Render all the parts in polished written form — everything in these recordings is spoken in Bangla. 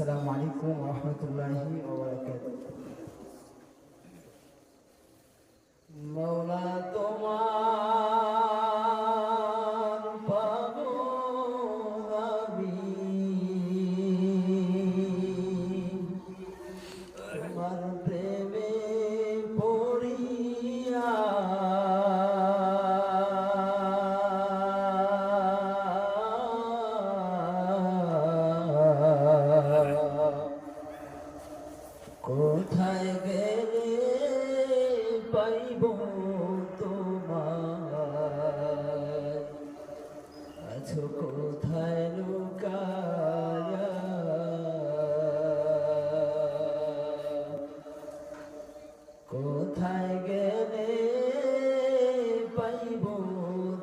আসসালামু আলাইকুম ওয়া রাহমাতুল্লাহি ওয়া বারাকাতুহু। মওলা তোমার পাগল আমি, তোমার প্রেমে পড়িয়া কোথায় গেলে পাইব তোমায়, আছো কোথায় লুকায়া, কোথায় গেলে পাইব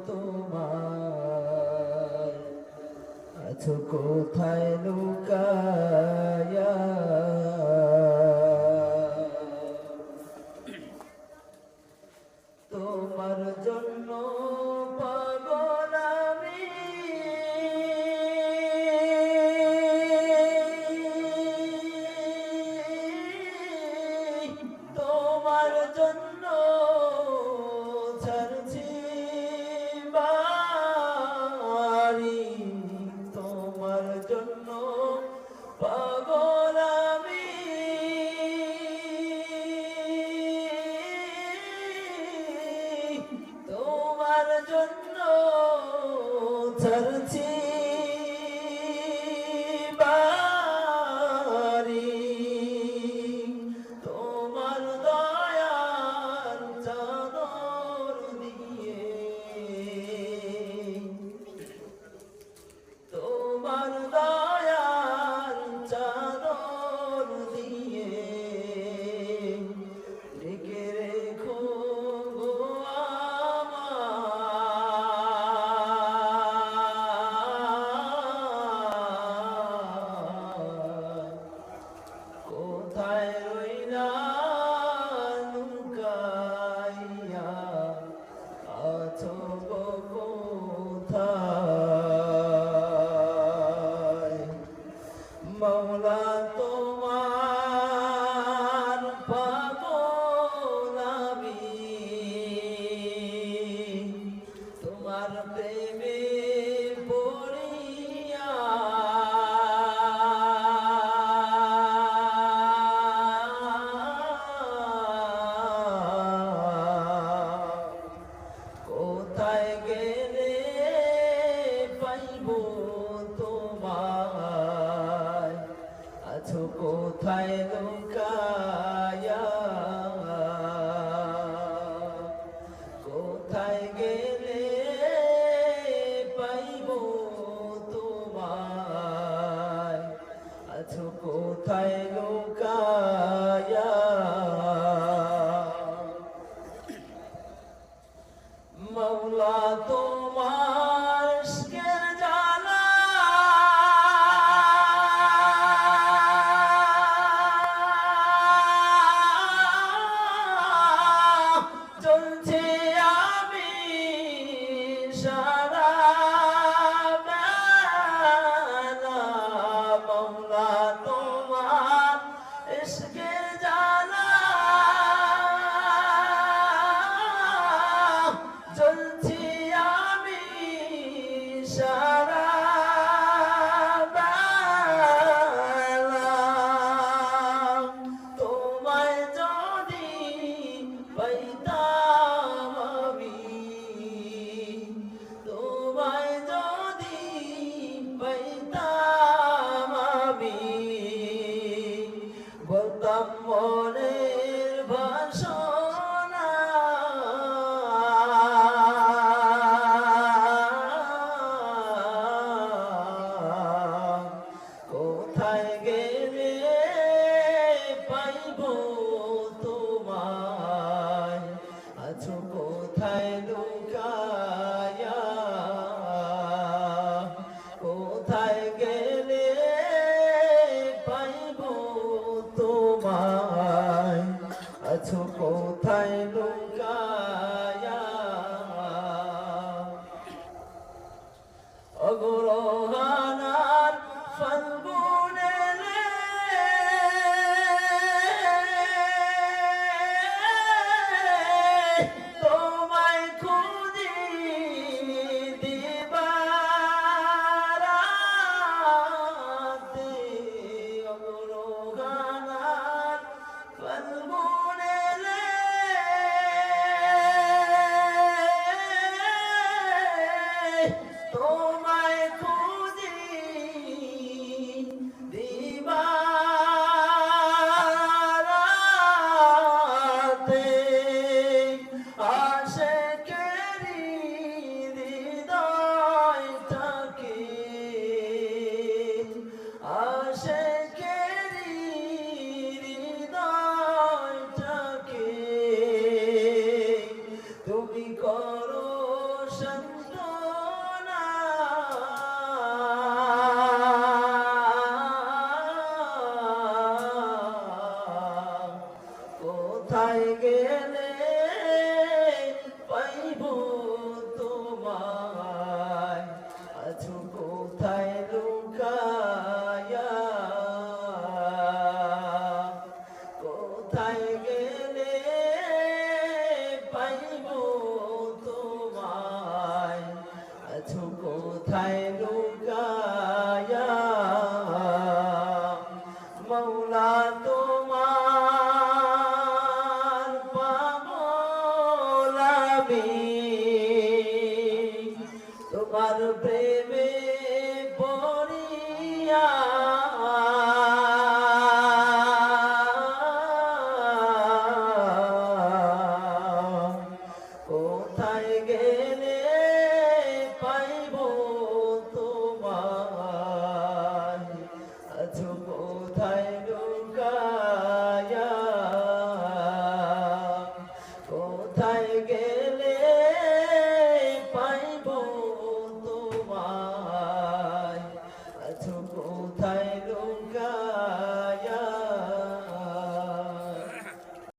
তোমায়, আছো কোথায় লুকায়া। তোমার জন্য পাগল আমি, তোমার জন্য ছাড়ছি বাড়ি, তোমার জন্য পাগল আমি, তোমার জন্য ছাড়ছি বাড়ি, তোমার দয়ার চাদর দিয়ে, তোমার দয়ার চাদর দিয়ে ঢেকে রেখো গো আমায়। কোথায় রইলা লুকাইয়া আছো গো কোথায়, মওলা তোমার পাগল আমি, তোমার প্রেমে পড়িয়া কোথায় গেলে পাইব তোমায়, আছো কোথায় লুকায়া, কোথায় গেলে পাইব তোমায়, আছো কোথায় লুকায়া। মওলা তোমার ইশকের জ্বালা জ্বলছে আমি সারা বেলা, মওলা তোমার ইশকের জ্বালা জ্বলছি আমি সারা বেলা, তোমায় যদি পাইতাম আমি, তোমায় যদি পাইতাম আমি, বলতাম মনের ভাষণা, কোথায় গেলে পাইব তোমায়, আছো কোথায় লুকায়া, কোথায় গেলে পাইব তোমায়, আছো কোথায় লুকায়া। অগরহানার ফাল্গুনে আশেকেরি হৃদয়টাকে তুমি করো সান্ত্বনা। কোথায় গেলে পাইব তোমায়, আছো কোথায় লুকায়া, কোথায় গেলে পাইব তোমায়, আছো কোথায় লুকায়া। মৌলা তোমার পাগল আমি, তোমার প্রেমে পড়িয়া কোথায় গেলে পাইব তোমায়, আছো কোথায় লুকায়া, কোথায় গেলে পাইব তোমায়, আছো কোথায় লুকায়া।